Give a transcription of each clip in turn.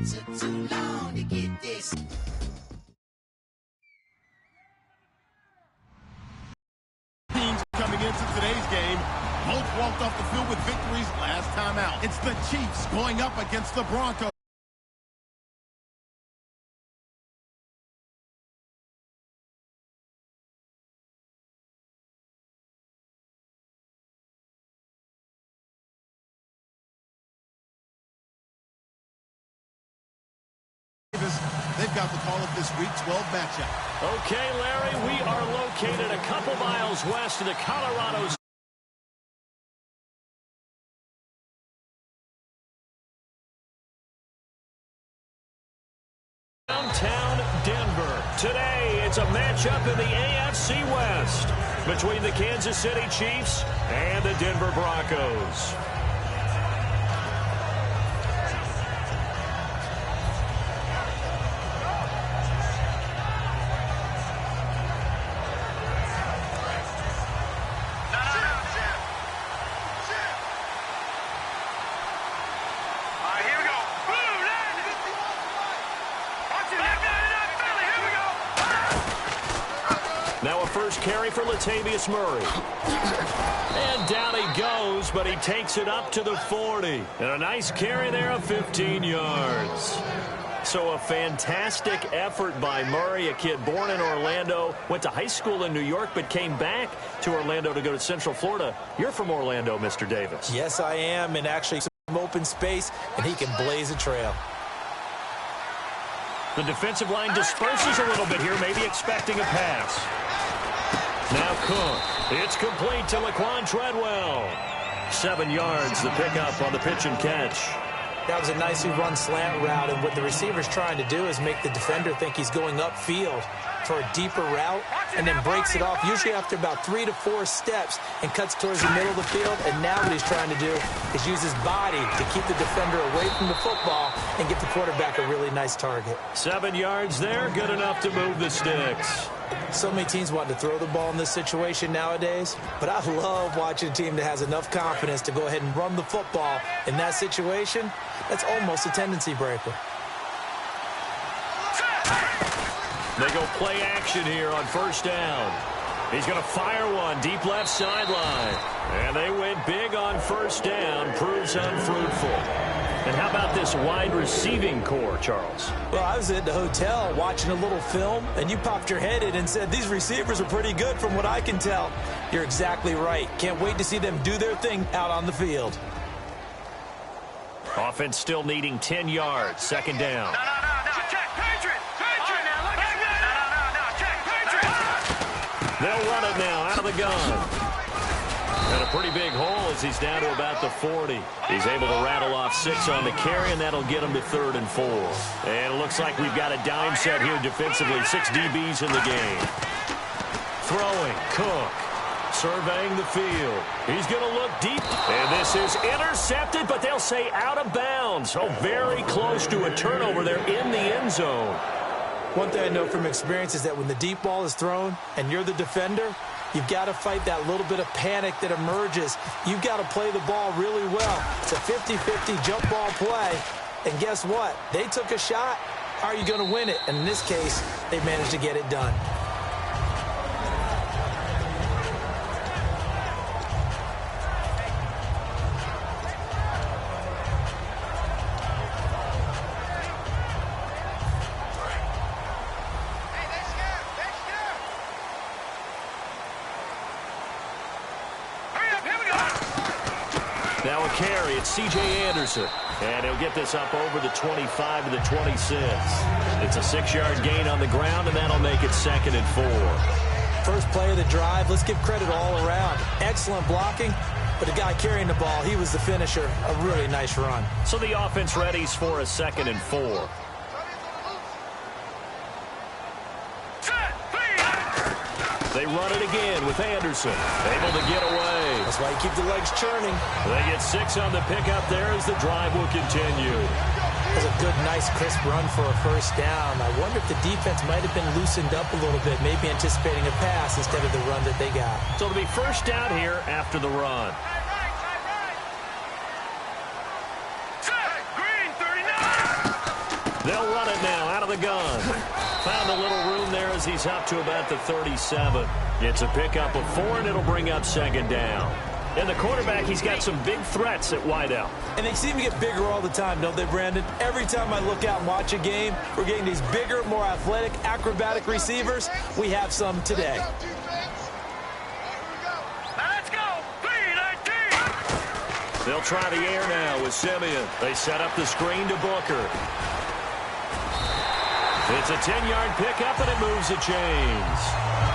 took too long to get this. Teams coming into today's game, both walked off the field with victories last time out. It's the Chiefs going up against the Broncos. They've got the call of this Week 12 matchup. Okay, Larry, we are located a couple miles west of the Colorado. Downtown Denver. Today, it's a matchup in the AFC West between the Kansas City Chiefs and the Denver Broncos. Now a first carry for Latavius Murray. And down he goes, but he takes it up to the 40. And a nice carry there of 15 yards. So a fantastic effort by Murray, a kid born in Orlando, went to high school in New York, but came back to Orlando to go to Central Florida. You're from Orlando, Mr. Davis. Yes, I am, and actually some open space, and he can blaze a trail. The defensive line disperses a little bit here, maybe expecting a pass. Now Cook. It's complete to Laquan Treadwell. 7 yards, the pickup on the pitch and catch. That was a nicely run slant route, and what the receiver's trying to do is make the defender think he's going upfield for a deeper route, and then breaks it off, usually after about 3 to 4 steps, and cuts towards the middle of the field. And now what he's trying to do is use his body to keep the defender away from the football and get the quarterback a really nice target. 7 yards there, good enough to move the sticks. So many teams want to throw the ball in this situation nowadays, but I love watching a team that has enough confidence to go ahead and run the football in that situation. That's almost a tendency breaker. They go play action here on first down. He's going to fire one deep left sideline. And they went big on first down, proves unfruitful. And how about this wide receiving core, Charles? Well, I was at the hotel watching a little film, and you popped your head in and said, these receivers are pretty good from what I can tell. You're exactly right. Can't wait to see them do their thing out on the field. Offense still needing 10 yards. Second down. No, check, Patriot! Patriot! No, check, Patriot! They'll run it now out of the gun. And a pretty big hole as he's down to about the 40. He's able to rattle off 6 on the carry, and that'll get him to 3rd and 4. And it looks like we've got a dime set here defensively. 6 DBs in the game. Throwing, Cook. Surveying the field. He's going to look deep. And this is intercepted, but they'll say out of bounds. So very close to a turnover there in the end zone. One thing I know from experience is that when the deep ball is thrown and you're the defender, you've got to fight that little bit of panic that emerges. You've got to play the ball really well. It's a 50-50 jump ball play. And guess what? They took a shot. How are you going to win it? And in this case, they managed to get it done. Now a carry, it's C.J. Anderson. And he'll get this up over the 25 to the 26. It's a 6-yard gain on the ground, and that'll make it 2nd and 4. First play of the drive, let's give credit all around. Excellent blocking, but the guy carrying the ball, he was the finisher. A really nice run. So the offense readies for a 2nd and 4. They run it again with Anderson. Able to get away. That's why you keep the legs churning. They get 6 on the pickup there as the drive will continue. It was a good, nice, crisp run for a first down. I wonder if the defense might have been loosened up a little bit, maybe anticipating a pass instead of the run that they got. So it'll be first down here after the run. They'll run it now out of the gun. Found a little room there as he's up to about the 37. It's a pickup of 4, and it'll bring up second down. And the quarterback, he's got some big threats at wideout. And they seem to get bigger all the time, don't they, Brandon? Every time I look out and watch a game, we're getting these bigger, more athletic, acrobatic receivers. We have some today. Let's go. 3-19. They'll try the air now with Simeon. They set up the screen to Booker. It's a 10-yard pickup, and it moves the chains.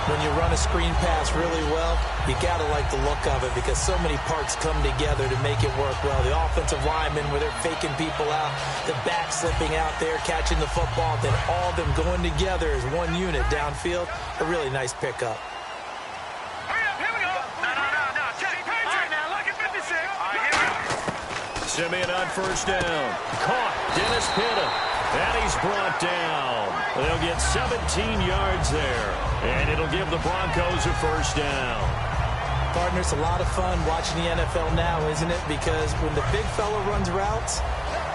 When you run a screen pass really well, you got to like the look of it because so many parts come together to make it work well. The offensive linemen, where they're faking people out, the back slipping out there, catching the football, then all of them going together as one unit downfield. A really nice pickup. Hurry up, here we go. No. Check. All right, now, look at 56. All right, here we go. Simeon on first down. Caught. Dennis Pitta. And he's brought down. They'll get 17 yards there. And it'll give the Broncos a first down. Partner, it's a lot of fun watching the NFL now, isn't it? Because when the big fella runs routes,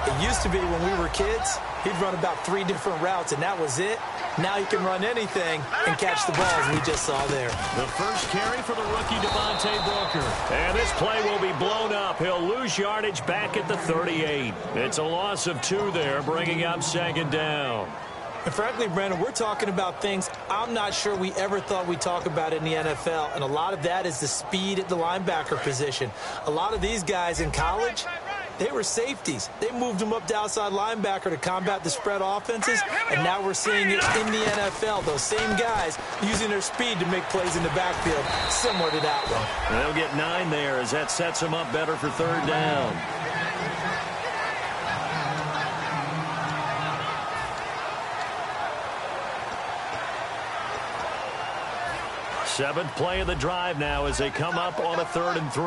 it used to be when we were kids, he'd run about 3 different routes, and that was it. Now he can run anything and catch the ball, as we just saw there. The first carry for the rookie Devontae Booker. And this play will be blown up. He'll lose yardage back at the 38. It's a loss of 2 there, bringing up second down. And frankly, Brandon, we're talking about things I'm not sure we ever thought we'd talk about in the NFL, and a lot of that is the speed at the linebacker position. A lot of these guys in college, they were safeties. They moved them up to outside linebacker to combat the spread offenses, and now we're seeing it in the NFL. Those same guys using their speed to make plays in the backfield, similar to that one. And they'll get 9 there as that sets them up better for third down. Seventh play of the drive now as they come up on a 3rd and 3.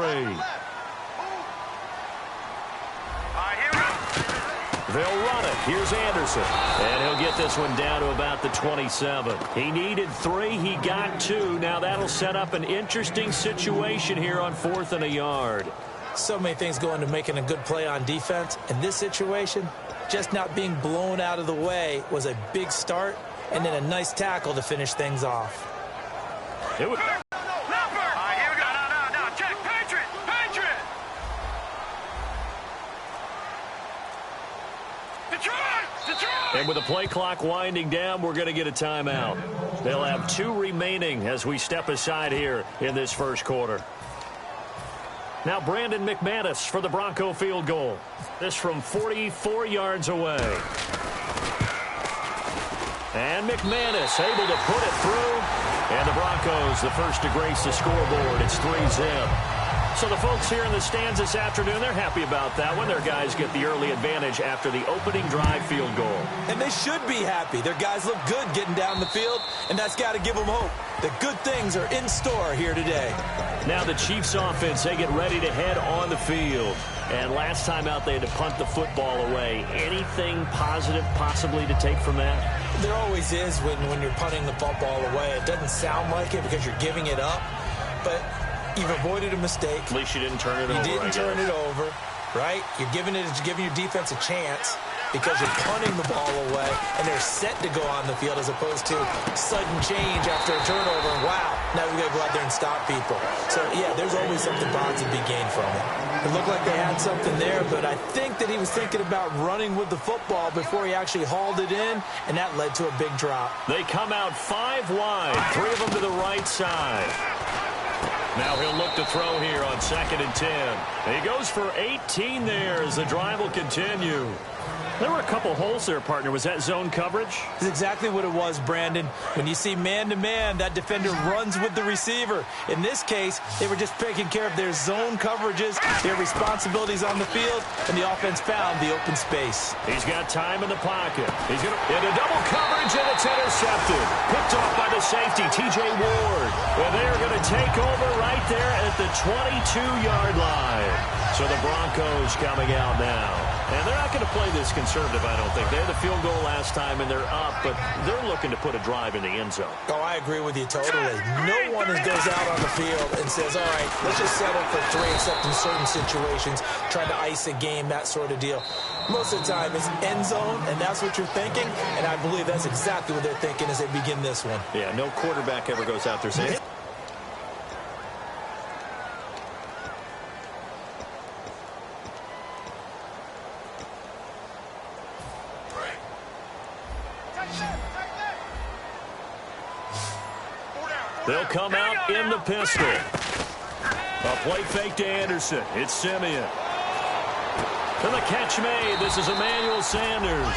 They'll run it. Here's Anderson. And he'll get this one down to about the 27. He needed 3. He got 2. Now that'll set up an interesting situation here on 4th and a yard. So many things go into making a good play on defense. In this situation, just not being blown out of the way was a big start, and then a nice tackle to finish things off. It was... And with the play clock winding down, we're going to get a timeout. They'll have 2 remaining as we step aside here in this first quarter. Now Brandon McManus for the Bronco field goal. This from 44 yards away. And McManus able to put it through. And the Broncos the first to grace the scoreboard. It's 3-zip. So the folks here in the stands this afternoon, they're happy about that one. Their guys get the early advantage after the opening drive field goal. And they should be happy. Their guys look good getting down the field, and that's got to give them hope. The good things are in store here today. Now the Chiefs offense, they get ready to head on the field. And last time out, they had to punt the football away. Anything positive possibly to take from that? There always is when you're punting the football away. It doesn't sound like it because you're giving it up, but you've avoided a mistake. At least you didn't turn it over. You didn't turn it over, right? You're giving your defense a chance because you're punting the ball away, and they're set to go on the field as opposed to sudden change after a turnover. And wow, now we got to go out there and stop people. So, yeah, there's always something positive to be gained from it. It looked like they had something there, but I think that he was thinking about running with the football before he actually hauled it in, and that led to a big drop. They come out 5 wide, 3 of them to the right side. Now he'll look to throw here on 2nd and 10. He goes for 18 there as the drive will continue. There were a couple holes there, partner. Was that zone coverage? That's exactly what it was, Brandon. When you see man-to-man, that defender runs with the receiver. In this case, they were just taking care of their zone coverages, their responsibilities on the field, and the offense found the open space. He's got time in the pocket. He's going to into double coverage, and it's intercepted. Picked off by the safety, T.J. Ward. And they're going to take over right there at the 22-yard line. So the Broncos coming out now. And they're not going to play this conservative, I don't think. They had the field goal last time, and they're up, but they're looking to put a drive in the end zone. Oh, I agree with you totally. No one goes out on the field and says, all right, let's just settle for 3, except in certain situations, trying to ice a game, that sort of deal. Most of the time, it's end zone, and that's what you're thinking, and I believe that's exactly what they're thinking as they begin this one. Yeah, no quarterback ever goes out there saying, they'll come out in the pistol. A play fake to Anderson. It's Simeon. And the catch made. This is Emmanuel Sanders.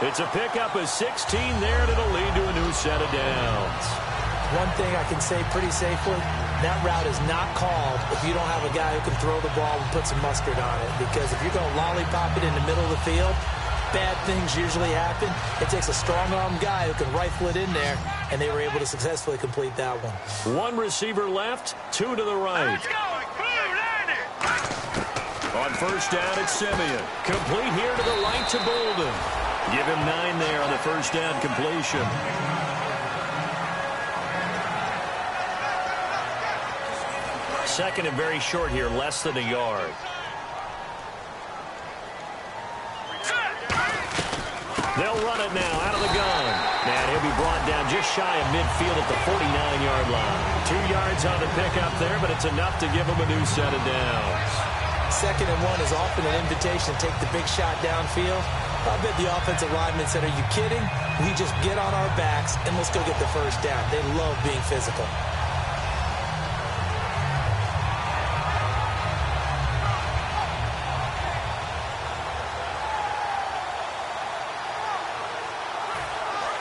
It's a pickup of 16 there, and it'll lead to a new set of downs. One thing I can say pretty safely, that route is not called if you don't have a guy who can throw the ball and put some mustard on it. Because if you're going to lollipop it in the middle of the field, bad things usually happen. It takes a strong-armed guy who can rifle it in there, and they were able to successfully complete that one. One receiver left, 2 to the right. Let's go. Boom, land it. On first down, it's Simeon. Complete here to the right to Bolden. Give him 9 there on the first down completion. Second and very short here, less than a yard. They'll run it now out of the gun. And he'll be brought down just shy of midfield at the 49-yard line. 2 yards on the pickup there, but it's enough to give him a new set of downs. 2nd and 1 is often an invitation to take the big shot downfield. I bet the offensive lineman said, are you kidding? We just get on our backs and let's go get the first down. They love being physical.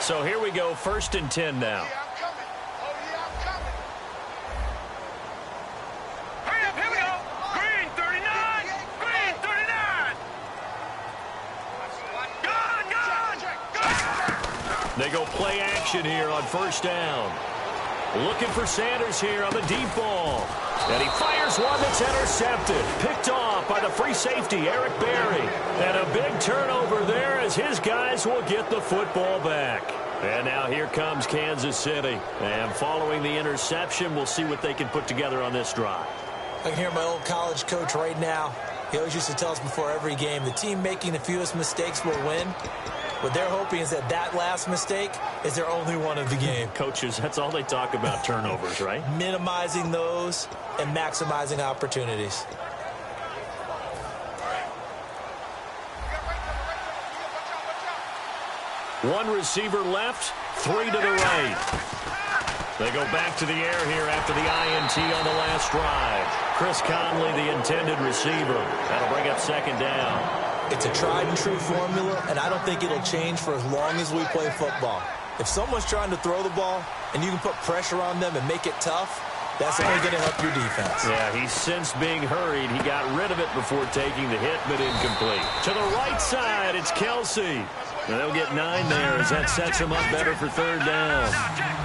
So here we go, 1st and 10 now. Hurry up, here we go. Green 39. Green 39. Gun. They go play action here on first down. Looking for Sanders here on the deep ball. And he fires one that's intercepted. Picked off by the free safety, Eric Berry. And a big turnover there as his guys will get the football back. And now here comes Kansas City. And following the interception, we'll see what they can put together on this drive. I can hear my old college coach right now. He always used to tell us before every game, the team making the fewest mistakes will win. What they're hoping is that that last mistake is their only one of the game. Coaches, that's all they talk about, turnovers, right? Minimizing those and maximizing opportunities. One receiver left, 3 to the right. They go back to the air here after the INT on the last drive. Chris Conley, the intended receiver. That'll bring up 2nd down. It's a tried-and-true formula, and I don't think it'll change for as long as we play football. If someone's trying to throw the ball and you can put pressure on them and make it tough, that's only going to help your defense. Yeah, he's since being hurried. He got rid of it before taking the hit, but incomplete. To the right side, it's Kelsey. And they'll get 9 there as that sets him up better for 3rd down.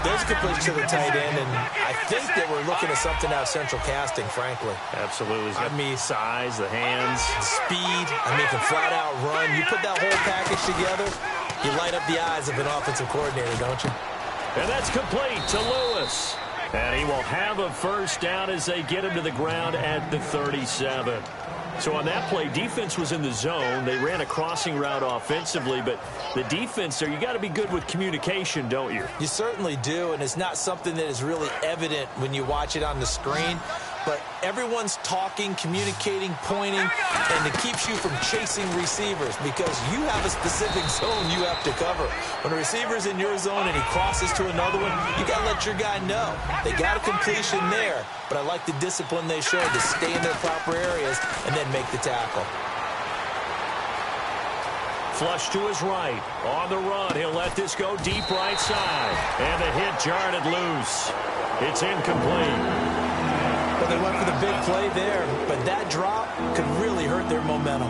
There's a completion to the tight end, and I think that we're looking at something out of central casting, frankly. Absolutely. I mean, size, the hands. Speed, I mean, can flat out run. You put that whole package together, you light up the eyes of an offensive coordinator, don't you? And that's complete to Lewis. And he will have a first down as they get him to the ground at the 37. So on that play, defense was in the zone. They ran a crossing route offensively, but the defense there, you got to be good with communication, don't you? You certainly do, and it's not something that is really evident when you watch it on the screen. But everyone's talking, communicating, pointing, and it keeps you from chasing receivers because you have a specific zone you have to cover. When a receiver's in your zone and he crosses to another one, you got to let your guy know. They got a completion there, but I like the discipline they showed to stay in their proper areas and then make the tackle. Flush to his right. On the run, he'll let this go deep right side. And the hit jarred it loose. It's incomplete. Well, they went for the big play there, but that drop could really hurt their momentum.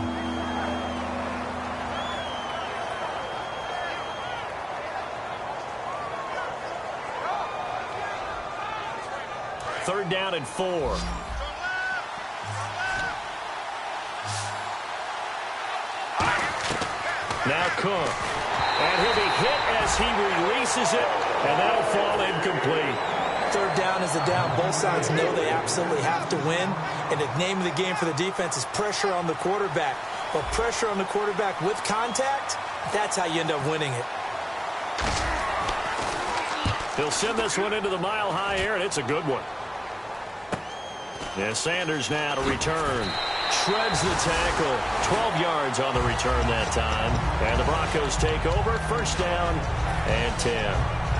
Third down and 4. Now Cook. And he'll be hit as he releases it, and that'll fall incomplete. Third down is a down. Both sides know they absolutely have to win. And the name of the game for the defense is pressure on the quarterback. But pressure on the quarterback with contact, that's how you end up winning it. He'll send this one into the mile-high air, and it's a good one. And Sanders now to return. Shreds the tackle. 12 yards on the return that time. And the Broncos take over. First down and 10.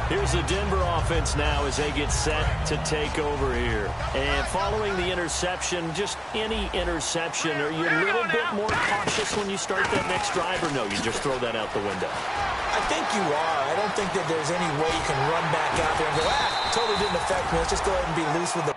Here's the Denver offense now as they get set to take over here. And following the interception, just any interception, are you a little bit more cautious when you start that next drive, or no, you just throw that out the window? I think you are. I don't think that there's any way you can run back out there and go, totally didn't affect me. Let's just go ahead and be loose with the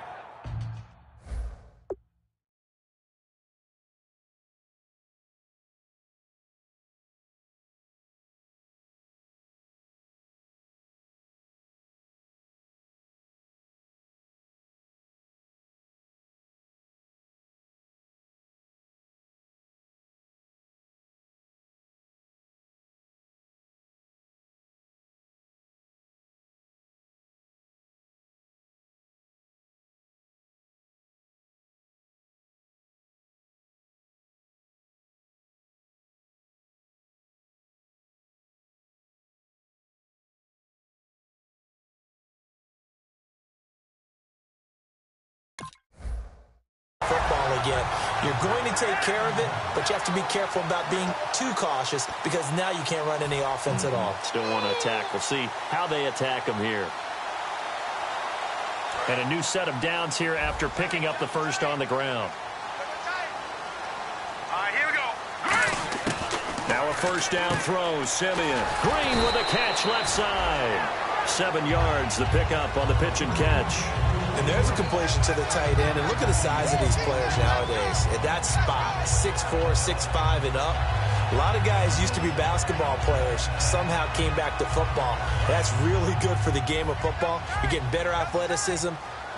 football again. You're going to take care of it, but you have to be careful about being too cautious because now you can't run any offense at all. Still want to attack. We'll see how they attack them here. And a new set of downs here after picking up the first on the ground. All right, here we go. Now a first down throw. Simeon. Green with a catch left side. 7 yards, the pickup on the pitch and catch. And there's a completion to the tight end. And look at the size of these players nowadays. At that spot, 6'4", 6'5", and up. A lot of guys used to be basketball players, somehow came back to football. That's really good for the game of football. You're getting better athleticism,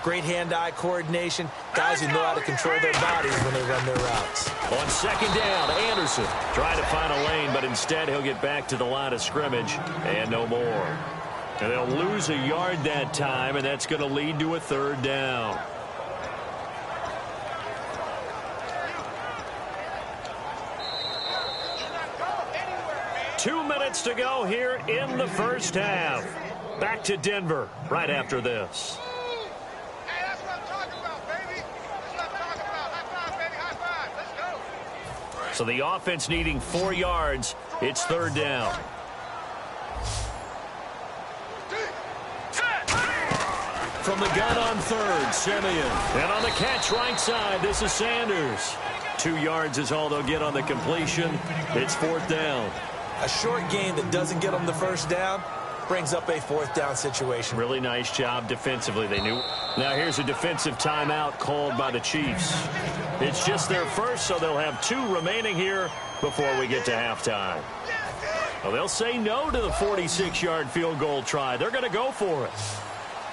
great hand-eye coordination, guys who know how to control their bodies when they run their routes. On second down, Anderson trying to find a lane, but instead he'll get back to the line of scrimmage and no more. And they'll lose a yard that time, and that's going to lead to a third down. Two minutes to go here in the first half. Back to Denver right after this. Hey, that's what I'm talking about, baby. That's what I'm talking about. High five, baby. High five. Let's go. So the offense needing 4 yards. It's third down. From the gun on third, Simeon. And on the catch right side, this is Sanders. 2 yards is all they'll get on the completion. It's fourth down. A short gain that doesn't get them the first down brings up a fourth down situation. Really nice job defensively. They knew. Now here's a defensive timeout called by the Chiefs. It's just their first, so they'll have 2 remaining here before we get to halftime. Well, they'll say no to the 46-yard field goal try. They're going to go for it.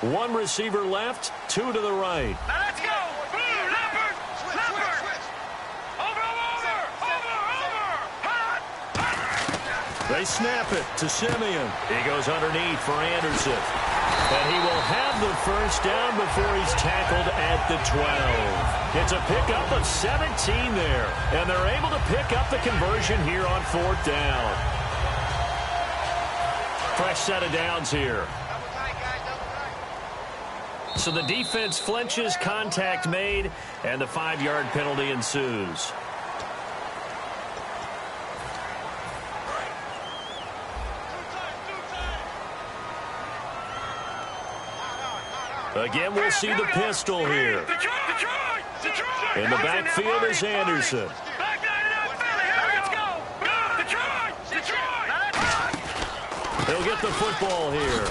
1 receiver left, 2 to the right. Now let's go. Blue, leopard. Over. They snap it to Simeon. He goes underneath for Anderson. And he will have the first down before he's tackled at the 12. It's a pickup of 17 there. And they're able to pick up the conversion here on fourth down. Fresh set of downs here. So the defense flinches, contact made, and the 5-yard penalty ensues. Again, we'll see the pistol here. In the backfield is Anderson. He'll get the football here.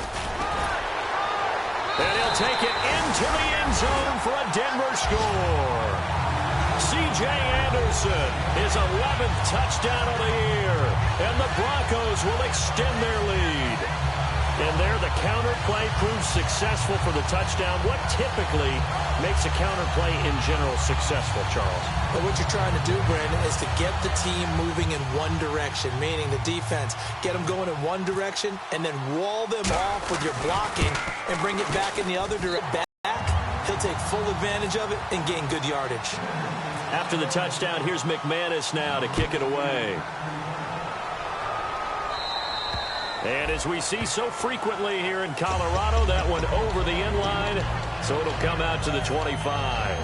And he'll take it into the end zone for a Denver score. C.J. Anderson, his 11th touchdown of the year. And the Broncos will extend their lead. And there the counter play proves successful for the touchdown. What typically makes a counter play in general successful, Charles? But what you're trying to do, Brandon, is to get the team moving in one direction, meaning the defense, get them going in one direction, and then wall them off with your blocking and bring it back in the other direction. He'll take full advantage of it and gain good yardage. After the touchdown, here's McManus now to kick it away. And as we see so frequently here in Colorado, that one over the end line, so it'll come out to the 25.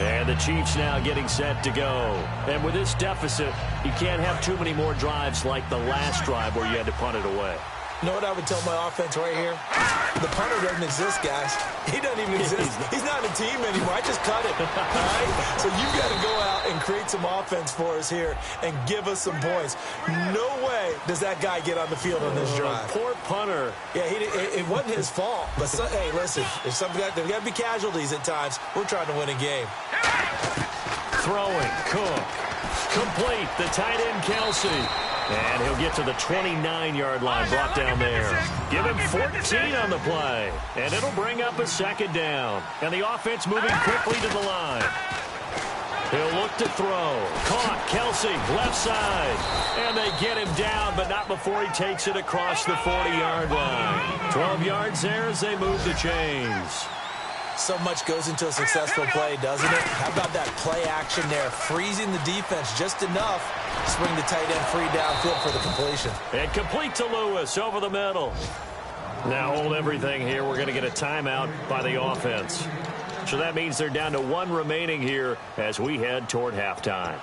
And the Chiefs now getting set to go. And with this deficit, you can't have too many more drives like the last drive where you had to punt it away. You know what I would tell my offense right here? The punter doesn't exist, guys. He doesn't even exist. He's not a team anymore. I just cut it. All right? So you've got to go out and create some offense for us here and give us some points. No way does that guy get on the field on this drive. Poor punter. Yeah, it wasn't his fault. But, hey, listen, there's got to be casualties at times. We're trying to win a game. Throwing, Cook. Complete, the tight end, Kelsey. And he'll get to the 29-yard line, brought down there. Give him 14 on the play. And it'll bring up a second down. And the offense moving quickly to the line. He'll look to throw. Caught, Kelsey, left side. And they get him down, but not before he takes it across the 40-yard line. 12 yards there as they move the chains. So much goes into a successful play, doesn't it? How about that play action there? Freezing the defense just enough. Swing the tight end free downfield for the completion. And complete to Lewis over the middle. Now hold everything here. We're going to get a timeout by the offense. So that means they're down to one remaining here as we head toward halftime.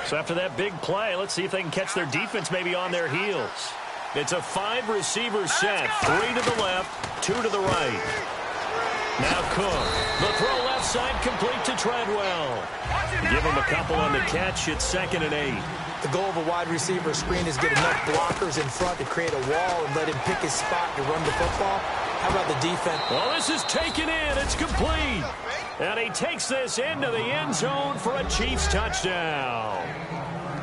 So after that big play, let's see if they can catch their defense maybe on their heels. It's a 5-receiver set. 3 to the left, 2 to the right. Now Cook. The throw left side complete to Treadwell. Give him a couple on the catch. It's 2nd and 8. The goal of a wide receiver screen is get enough blockers in front to create a wall and let him pick his spot to run the football. How about the defense? Well, this is taken in. It's complete. And he takes this into the end zone for a Chiefs touchdown.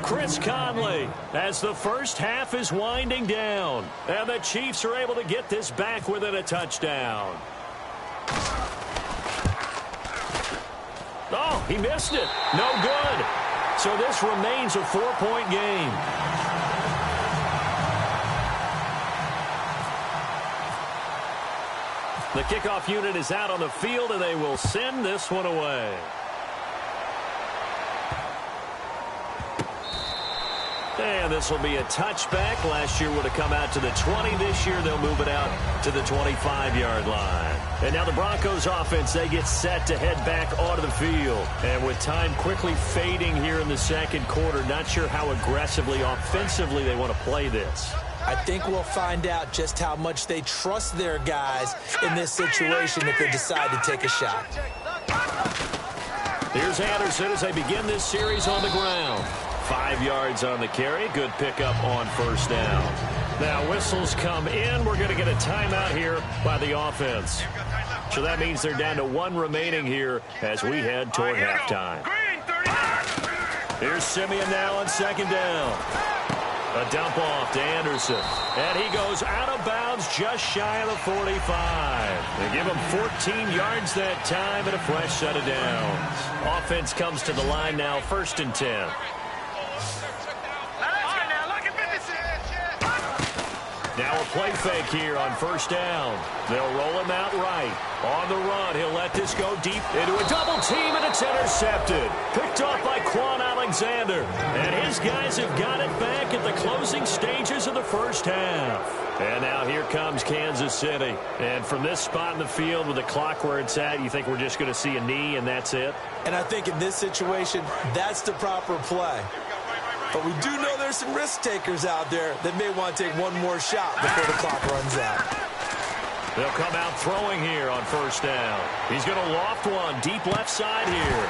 Chris Conley as the first half is winding down. And the Chiefs are able to get this back within a touchdown. Oh, he missed it. No good. So this remains a 4-point game. The kickoff unit is out on the field, and they will send this one away. And this will be a touchback. Last year would have come out to the 20. This year they'll move it out to the 25-yard line. And now the Broncos offense, they get set to head back onto the field. And with time quickly fading here in the second quarter, not sure how aggressively, offensively they want to play this. I think we'll find out just how much they trust their guys in this situation if they decide to take a shot. Here's Anderson as they begin this series on the ground. 5 yards on the carry. Good pickup on first down. Now whistles come in. We're going to get a timeout here by the offense. So that means they're down to one remaining here as we head toward halftime. Here's Simeon now on second down. A dump off to Anderson. And he goes out of bounds just shy of the 45. They give him 14 yards that time and a fresh set of downs. Offense comes to the line now, 1st and 10. Now a play fake here on first down. They'll roll him out right. On the run, he'll let this go deep into a double team, and it's intercepted. Picked off by Quan Alexander. And his guys have got it back at the closing stages of the first half. And now here comes Kansas City. And from this spot in the field with the clock where it's at, you think we're just going to see a knee and that's it? And I think in this situation, that's the proper play. But we do know there's some risk takers out there that may want to take one more shot before the clock runs out. They'll come out throwing here on first down. He's going to loft one deep left side here.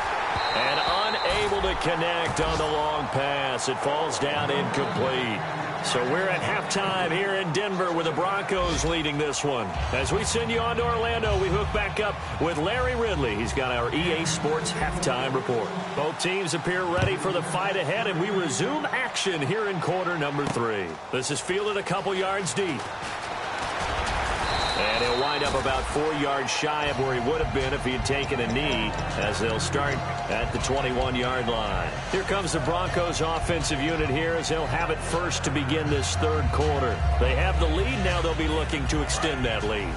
And unable to connect on the long pass. It falls down incomplete. So we're at halftime here in Denver with the Broncos leading this one. As we send you on to Orlando, we hook back up with Larry Ridley. He's got our EA Sports halftime report. Both teams appear ready for the fight ahead, and we resume action here in quarter number 3. This is fielded a couple yards deep. And he'll wind up about 4 yards shy of where he would have been if he had taken a knee, as they'll start at the 21-yard line. Here comes the Broncos offensive unit here as they'll have it first to begin this third quarter. They have the lead. Now they'll be looking to extend that lead.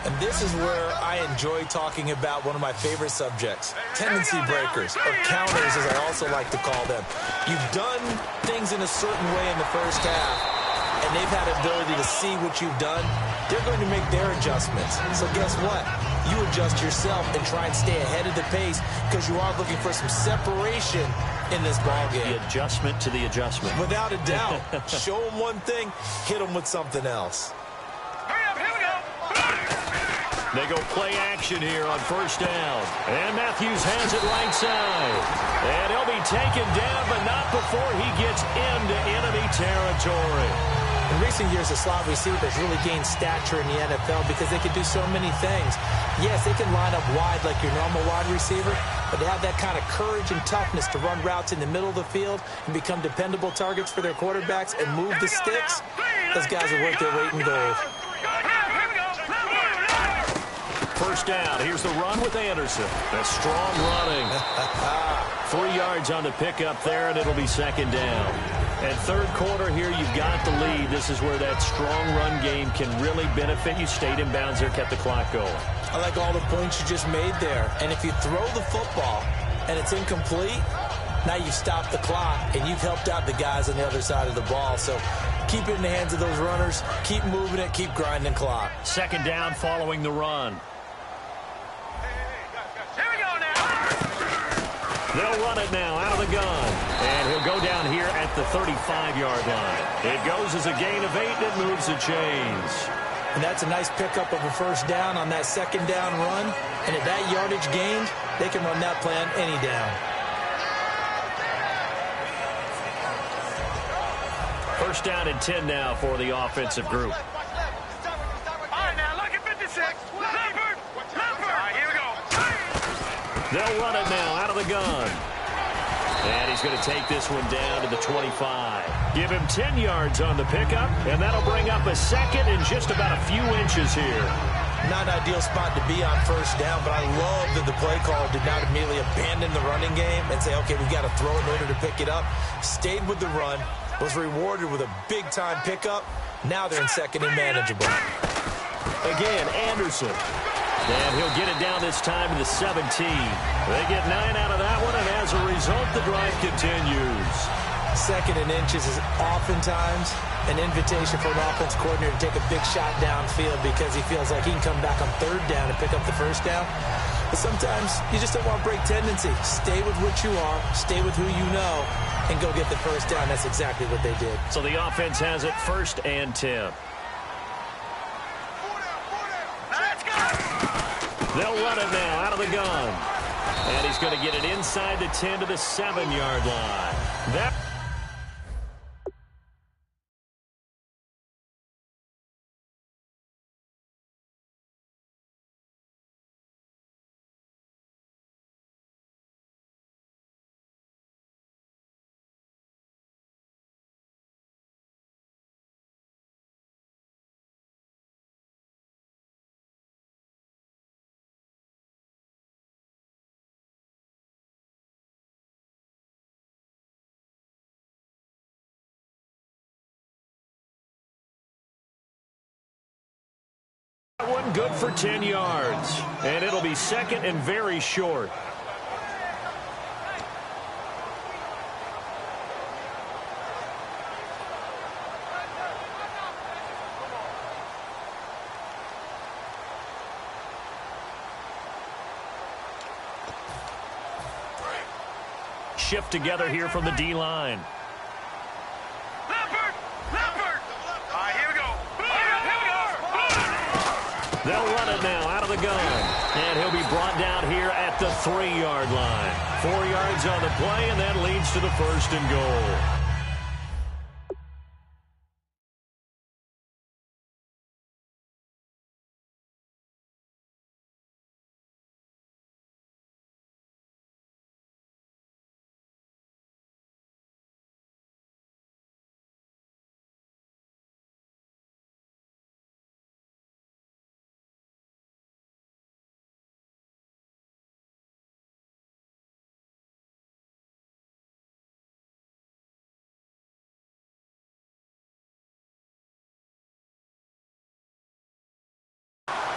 And this is where I enjoy talking about one of my favorite subjects, tendency breakers, or counters as I also like to call them. You've done things in a certain way in the first half, and they've had the ability to see what you've done. They're going to make their adjustments. So guess what? You adjust yourself and try and stay ahead of the pace because you are looking for some separation in this ballgame. The adjustment to the adjustment. Without a doubt. Show them one thing, hit them with something else. Hurry up, here we go. They go play action here on first down. And Matthews has it right side. And he'll be taken down, but not before he gets into enemy territory. In recent years, the slot receivers really gained stature in the NFL because they can do so many things. Yes, they can line up wide like your normal wide receiver, but they have that kind of courage and toughness to run routes in the middle of the field and become dependable targets for their quarterbacks and move the sticks. Those guys are worth their weight in gold. First down. Here's the run with Anderson. A strong running. 3 yards on the pickup there, and it'll be second down. And third quarter here, you've got the lead. This is where that strong run game can really benefit you. Stayed in bounds there, kept the clock going. I like all the points you just made there. And if you throw the football and it's incomplete, now you stop the clock, and you've helped out the guys on the other side of the ball. So keep it in the hands of those runners. Keep moving it. Keep grinding clock. Second down following the run. Here we go now. They'll run it now out of the gun. And he'll go down here at the 35-yard line. It goes as a gain of 8, and it moves the chains. And that's a nice pickup of a first down on that second down run. And at that yardage gained, they can run that play on any down. First down and 10 now for the offensive group. All right, now look at 56. Leopard. All right, here we go. They'll run it now out of the gun. And he's going to take this one down to the 25. Give him 10 yards on the pickup, and that'll bring up a second in just about a few inches here. Not an ideal spot to be on first down, but I love that the play caller did not immediately abandon the running game and say, okay, we've got to throw in order to pick it up. Stayed with the run, was rewarded with a big-time pickup. Now they're in second and manageable. Again, Anderson. And he'll get it down this time to the 17. They get 9 out of that one, and as a result, the drive continues. Second and inches is oftentimes an invitation for an offense coordinator to take a big shot downfield because he feels like he can come back on third down and pick up the first down. But sometimes you just don't want to break tendency. Stay with what you are, stay with who you know, and go get the first down. That's exactly what they did. So the offense has it first and 10. They'll run it now out of the gun. And he's going to get it inside the 10 to the 7-yard line. That one good for 10 yards. And it'll be second and very short. Shift together here from the D-line. They'll run it now out of the gun. And he'll be brought down here at the 3-yard line. 4 yards on the play, and that leads to the 1st and goal.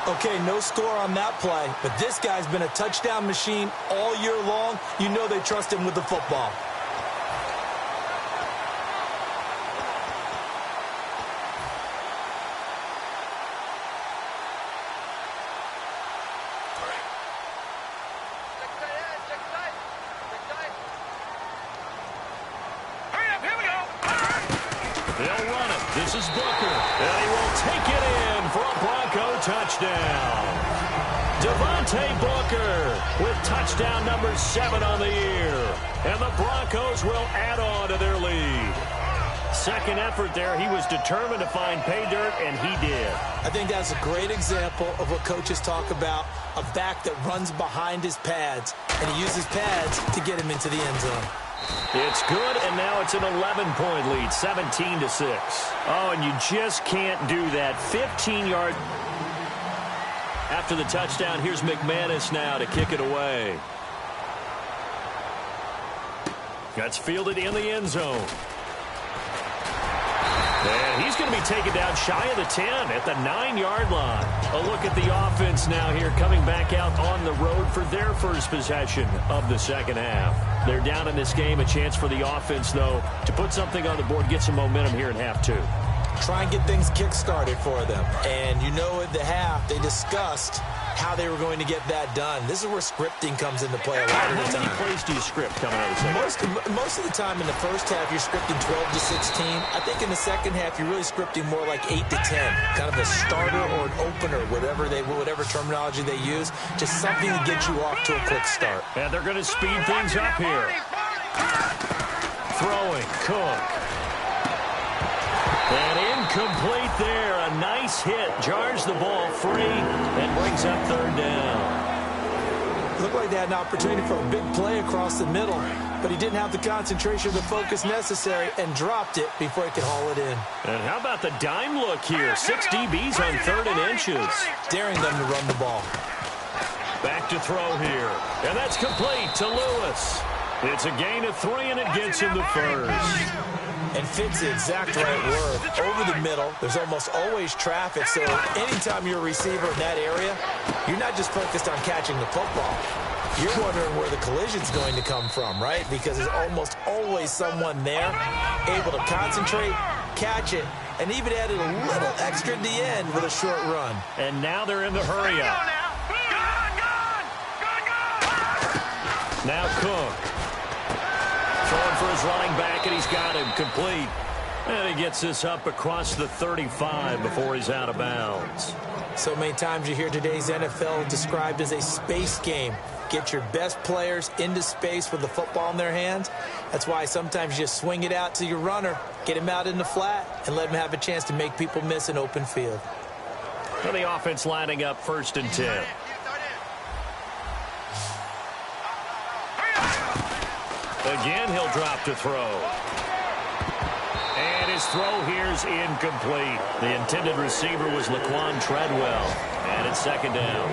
Okay, no score on that play, but this guy's been a touchdown machine all year long. You know they trust him with the football. They'll run it. This is Booker, and he will take it in for a Bronco touchdown. Devontae Booker with touchdown number 7 on the year. And the Broncos will add on to their lead. Second effort there. He was determined to find pay dirt, and he did. I think that's a great example of what coaches talk about, a back that runs behind his pads, and he uses pads to get him into the end zone. It's good, and now it's an 11-point lead, 17-6. Oh, and you just can't do that. 15-yard. After the touchdown, here's McManus now to kick it away. That's fielded in the end zone. And he's going to be taken down shy of the 10 at the 9-yard line. A look at the offense now here coming back out on the road for their first possession of the second half. They're down in this game. A chance for the offense, though, to put something on the board, get some momentum here in half 2. Try and get things kick-started for them. And you know at the half, they discussed how they were going to get that done. This is where scripting comes into play a lot of the time. How many plays do you script coming out of the second half? Most of the time in the first half, you're scripting 12 to 16. I think in the second half, you're really scripting more like 8 to 10. Kind of a starter or an opener, whatever terminology they use. Just something to get you off to a quick start. And they're going to speed things up here. Throwing, Cook. And incomplete there. A nice hit. Jars the ball free and brings up 3rd down. Looked like they had an opportunity for a big play across the middle, but he didn't have the concentration or the focus necessary and dropped it before he could haul it in. And how about the dime look here? 6 DBs on 3rd and inches. Daring them to run the ball. Back to throw here. And that's complete to Lewis. It's a gain of 3, and it gets him the 1st. And fits the exact right word. Over the middle, there's almost always traffic, so anytime you're a receiver in that area, you're not just focused on catching the football. You're wondering where the collision's going to come from, right? Because there's almost always someone there able to concentrate, catch it, and even added a little extra at the end with a short run. And now they're in the hurry-up. Now Cook. Throwing for his running back, and he's got him complete. And he gets this up across the 35 before he's out of bounds. So many times you hear today's NFL described as a space game. Get your best players into space with the football in their hands. That's why sometimes you just swing it out to your runner, get him out in the flat, and let him have a chance to make people miss an open field. So the offense lining up 1st and 10. Again, he'll drop to throw. And his throw here's incomplete. The intended receiver was Laquan Treadwell. And it's 2nd down.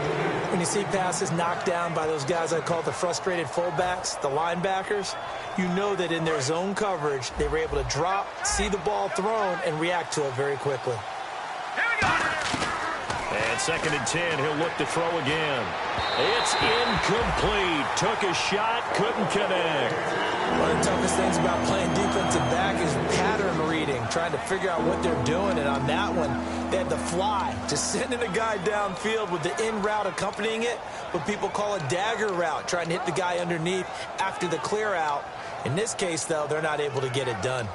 When you see passes knocked down by those guys I call the frustrated fullbacks, the linebackers, you know that in their zone coverage, they were able to drop, see the ball thrown, and react to it very quickly. And 2nd and 10, he'll look to throw again. It's incomplete. Took a shot, couldn't connect. One of the toughest things about playing defensive back is pattern reading, trying to figure out what they're doing. And on that one, they had the fly, just sending a guy downfield with the in route accompanying it, what people call a dagger route, trying to hit the guy underneath after the clear out. In this case, though, they're not able to get it done.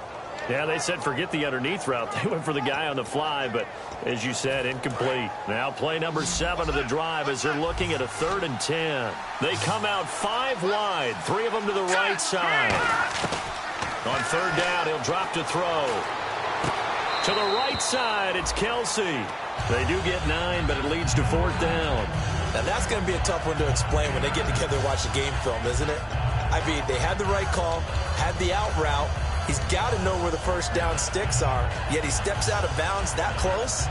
Yeah, they said forget the underneath route. They went for the guy on the fly, but as you said, incomplete. Now play number 7 of the drive as they're looking at a 3rd and 10. They come out 5 wide, 3 of them to the right side. On 3rd down, he'll drop to throw. To the right side, it's Kelsey. They do get 9, but it leads to 4th down. Now that's going to be a tough one to explain when they get together and watch the game film, isn't it? I mean, they had the right call, had the out route. He's got to know where the first down sticks are, yet he steps out of bounds that close.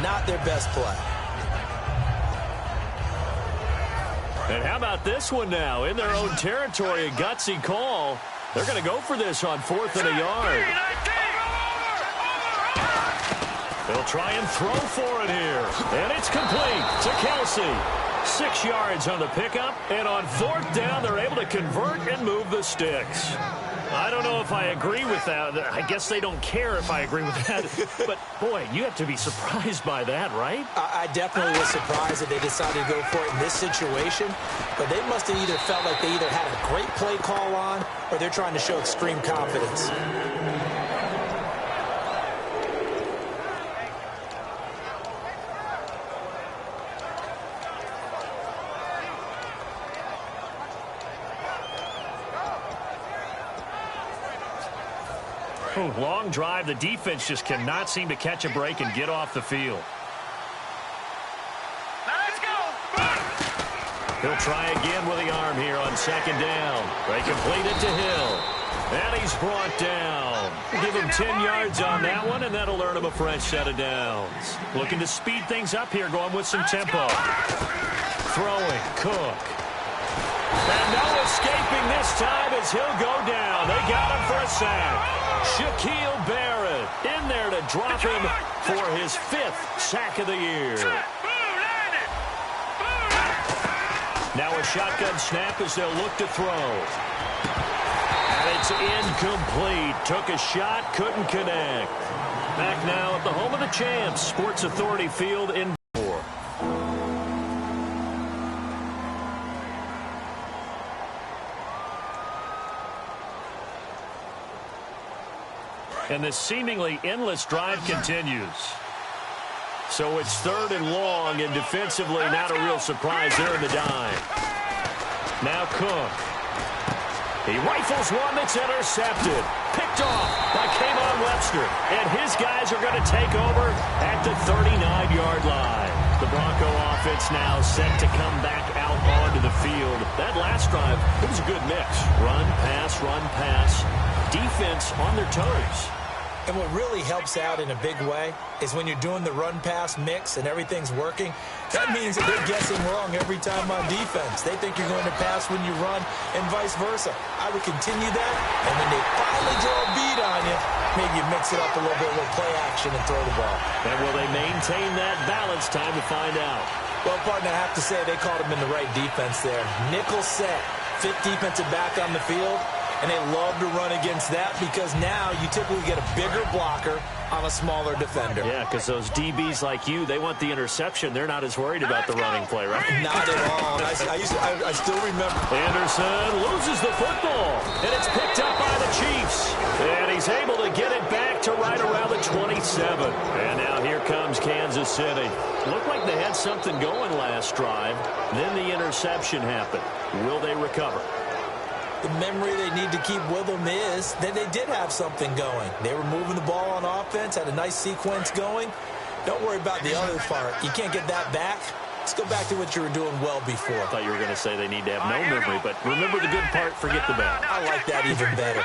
Not their best play. And how about this one now? In their own territory, a gutsy call. They're going to go for this on 4th and a yard. They'll try and throw for it here. And it's complete to Kelsey. 6 yards on the pickup. And on 4th down, they're able to convert and move the sticks. I don't know if I agree with that. I guess they don't care if I agree with that. But, boy, you have to be surprised by that, right? I definitely was surprised that they decided to go for it in this situation. But they must have either felt like they either had a great play call on or they're trying to show extreme confidence. Long drive. The defense just cannot seem to catch a break and get off the field. Let's go. He'll try again with the arm here on 2nd down. They complete it to Hill. And he's brought down. Give him 10 yards on that one, and that'll earn him a fresh set of downs. Looking to speed things up here, going with some tempo. Throwing, Cook. And no escaping this time as he'll go down. They got him for a sack. Shaquille Barrett in there to drop him for his 5th sack of the year. Now a shotgun snap as they'll look to throw. And it's incomplete. Took a shot, couldn't connect. Back now at the home of the champs, Sports Authority Field in Baltimore. And this seemingly endless drive continues. So it's 3rd and long, and defensively not a real surprise there in the dime. Now Cook. He rifles one that's intercepted. Picked off by Kayvon Webster. And his guys are going to take over at the 39-yard line. The Bronco offense now set to come back out onto the field. That last drive, it was a good mix. Run, pass, defense on their toes. And what really helps out in a big way is when you're doing the run-pass mix and everything's working, that means that they're guessing wrong every time on defense. They think you're going to pass when you run and vice versa. I would continue that, and when they finally draw a beat on you, maybe you mix it up a little bit with play action and throw the ball. And will they maintain that balance? Time to find out. Well, partner, I have to say they called him in the right defense there. Nickel set, 5th defensive back on the field. And they love to run against that because now you typically get a bigger blocker on a smaller defender. Yeah, because those DBs like you, they want the interception. They're not as worried about the running play, right? Not at all. I still remember. Anderson loses the football, and it's picked up by the Chiefs. And he's able to get it back to right around the 27. And now here comes Kansas City. Looked like they had something going last drive. Then the interception happened. Will they recover? The memory they need to keep with them is that they did have something going. They were moving the ball on offense, had a nice sequence going. Don't worry about the other part. You can't get that back. Let's go back to what you were doing well before. I thought you were going to say they need to have no memory, but remember the good part, forget the bad. I like that even better.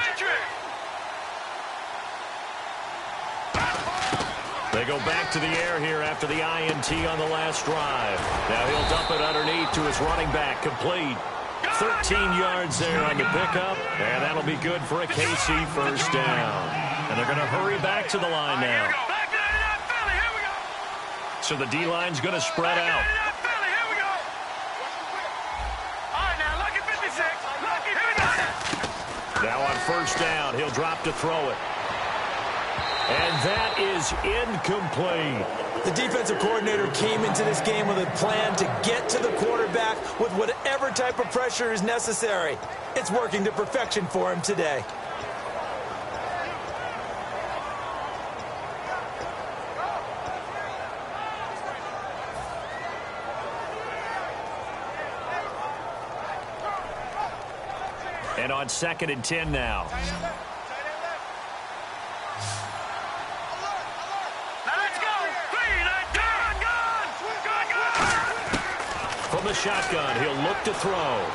They go back to the air here after the INT on the last drive. Now he'll dump it underneath to his running back, complete. 13 yards there on the pickup, and that'll be good for a KC first down. And they're going to hurry back to the line now. So the D-line's going to spread out. Now on first down, he'll drop to throw it. And that is incomplete. The defensive coordinator came into this game with a plan to get to the quarterback with whatever type of pressure is necessary. It's working to perfection for him today. And on 2nd and 10 now. From the shotgun, he'll look to throw.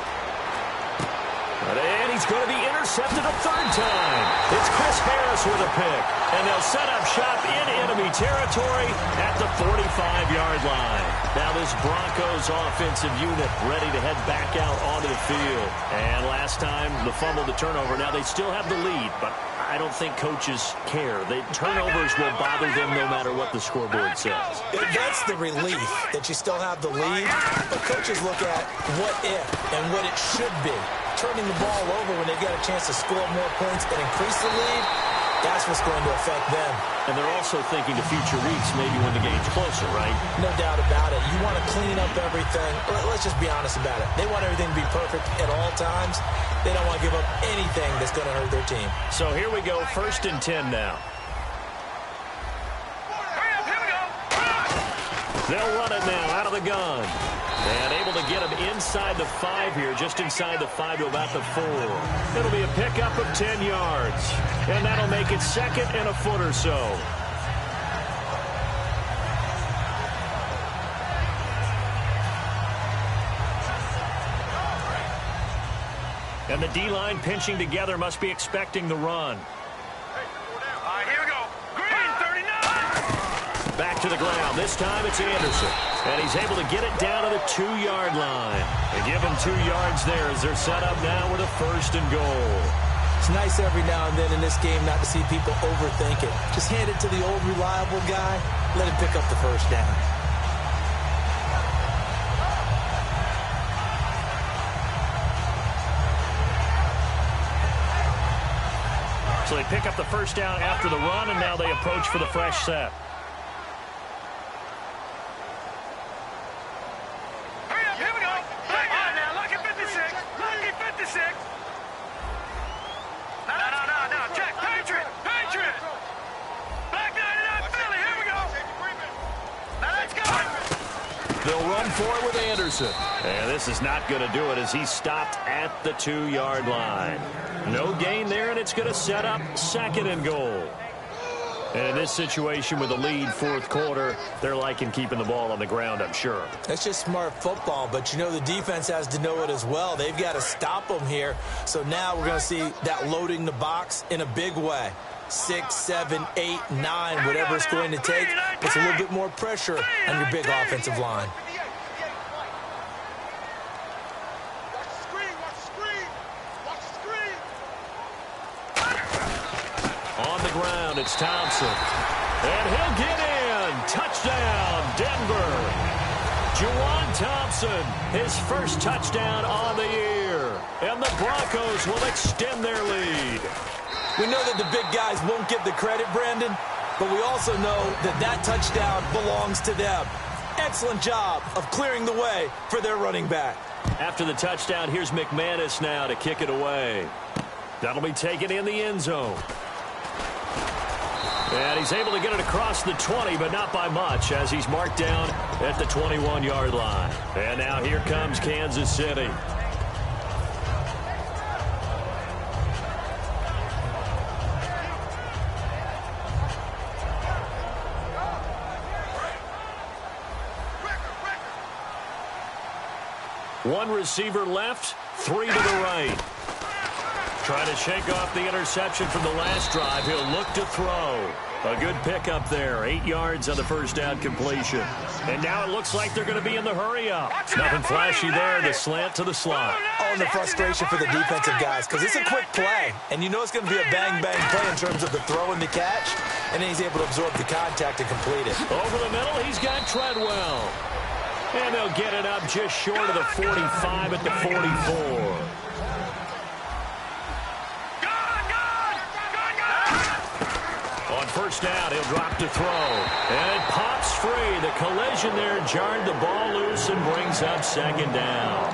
And he's going to be intercepted a 3rd time. It's Chris Harris with a pick. And they'll set up shop in enemy territory at the 45-yard line. Now this Broncos offensive unit ready to head back out onto the field. And last time, the fumble, the turnover. Now they still have the lead, but I don't think coaches care. Turnovers will bother them no matter what the scoreboard says. That's the relief that you still have the lead. But coaches look at what if and what it should be. Turning the ball over when they've got a chance to score more points and increase the lead, that's what's going to affect them. And they're also thinking to future weeks, maybe when the game's closer, right? No doubt about it. You want to clean up everything. Let's just be honest about it. They want everything to be perfect at all times. They don't want to give up anything that's going to hurt their team. So here we go, 1st and 10 now. They'll run it now out of the gun. And able to get him inside the 5 here, just inside the 5 to about the 4. It'll be a pickup of 10 yards. And that'll make it 2nd and a foot or so. And the D-line pinching together must be expecting the run. All right, here we go. Green, 39. Back to the ground. This time it's Anderson. And he's able to get it down to the 2-yard line. They give him 2 yards there as they're set up now with a 1st and goal. It's nice every now and then in this game not to see people overthink it. Just hand it to the old reliable guy. Let him pick up the 1st down. So they pick up the 1st down after the run, and now they approach for the fresh set. They'll run for it with Anderson. And this is not going to do it as he's stopped at the 2-yard line. No gain there, and it's going to set up 2nd and goal. And in this situation with a lead 4th quarter, they're liking keeping the ball on the ground, I'm sure. That's just smart football, but you know the defense has to know it as well. They've got to stop them here. So now we're going to see that loading the box in a big way. 6, 7, 8, 9, whatever it's going to take. Puts a little bit more pressure on your big offensive line. On the ground, it's Thompson. And he'll get in. Touchdown, Denver. Juwan Thompson, his first touchdown on the year. And the Broncos will extend their lead. We know that the big guys won't get the credit, Brandon, but we also know that that touchdown belongs to them. Excellent job of clearing the way for their running back. After the touchdown, here's McManus now to kick it away. That'll be taken in the end zone. And he's able to get it across the 20, but not by much, as he's marked down at the 21-yard line. And now here comes Kansas City. One receiver left, 3 to the right. Trying to shake off the interception from the last drive. He'll look to throw. A good pickup there. 8 yards on the first down completion. And now it looks like they're going to be in the hurry-up. Nothing flashy there. The slant to the slot. Oh, and the frustration for the defensive guys, because it's a quick play. And you know it's going to be a bang-bang play in terms of the throw and the catch. And then he's able to absorb the contact and complete it. Over the middle, he's got Treadwell. And they'll get it up just short of the 45 at the 44. On first down, he'll drop to throw. And it pops free. The collision there jarred the ball loose and brings up 2nd down.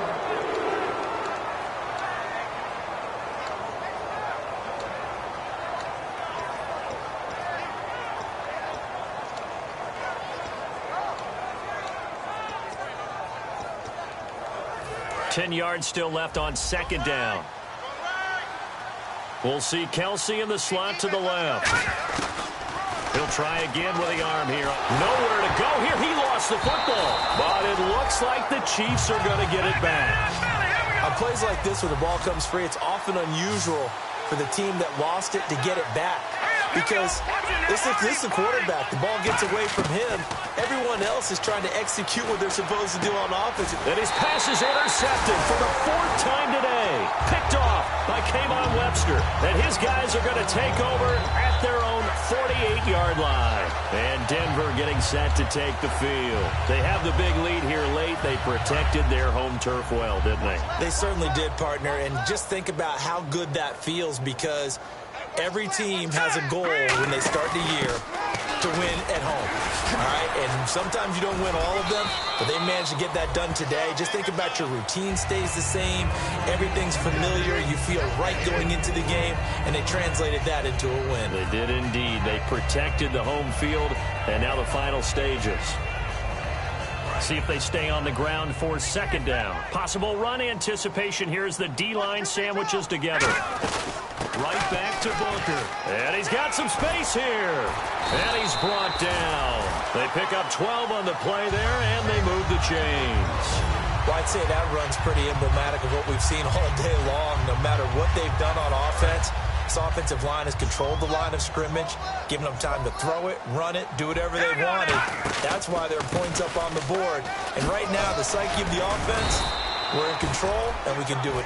$10 yards still left on 2nd down. We'll see Kelsey in the slot to the left. He'll try again with the arm here. Nowhere to go here. He lost the football. But it looks like the Chiefs are going to get it back. On plays like this where the ball comes free, it's often unusual for the team that lost it to get it back. Because this is the quarterback. The ball gets away from him. Everyone else is trying to execute what they're supposed to do on offense. And his pass is intercepted for the 4th time today. Picked off by Kayvon Webster. And his guys are going to take over at their own 48-yard line. And Denver getting set to take the field. They have the big lead here late. They protected their home turf well, didn't they? They certainly did, partner. And just think about how good that feels, because every team has a goal when they start the year to win at home. All right? And sometimes you don't win all of them, but they managed to get that done today. Just think about your routine stays the same. Everything's familiar. You feel right going into the game, and they translated that into a win. They did indeed. They protected the home field, and now the final stages. See if they stay on the ground for 2nd down. Possible run anticipation here as the D-line sandwiches together. Right back to Booker. And he's got some space here. And he's brought down. They pick up 12 on the play there, and they move the chains. Well, I'd say that run's pretty emblematic of what we've seen all day long. No matter what they've done on offense, this offensive line has controlled the line of scrimmage, giving them time to throw it, run it, do whatever they wanted. That's why there are points up on the board. And right now, the psyche of the offense, we're in control, and we can do it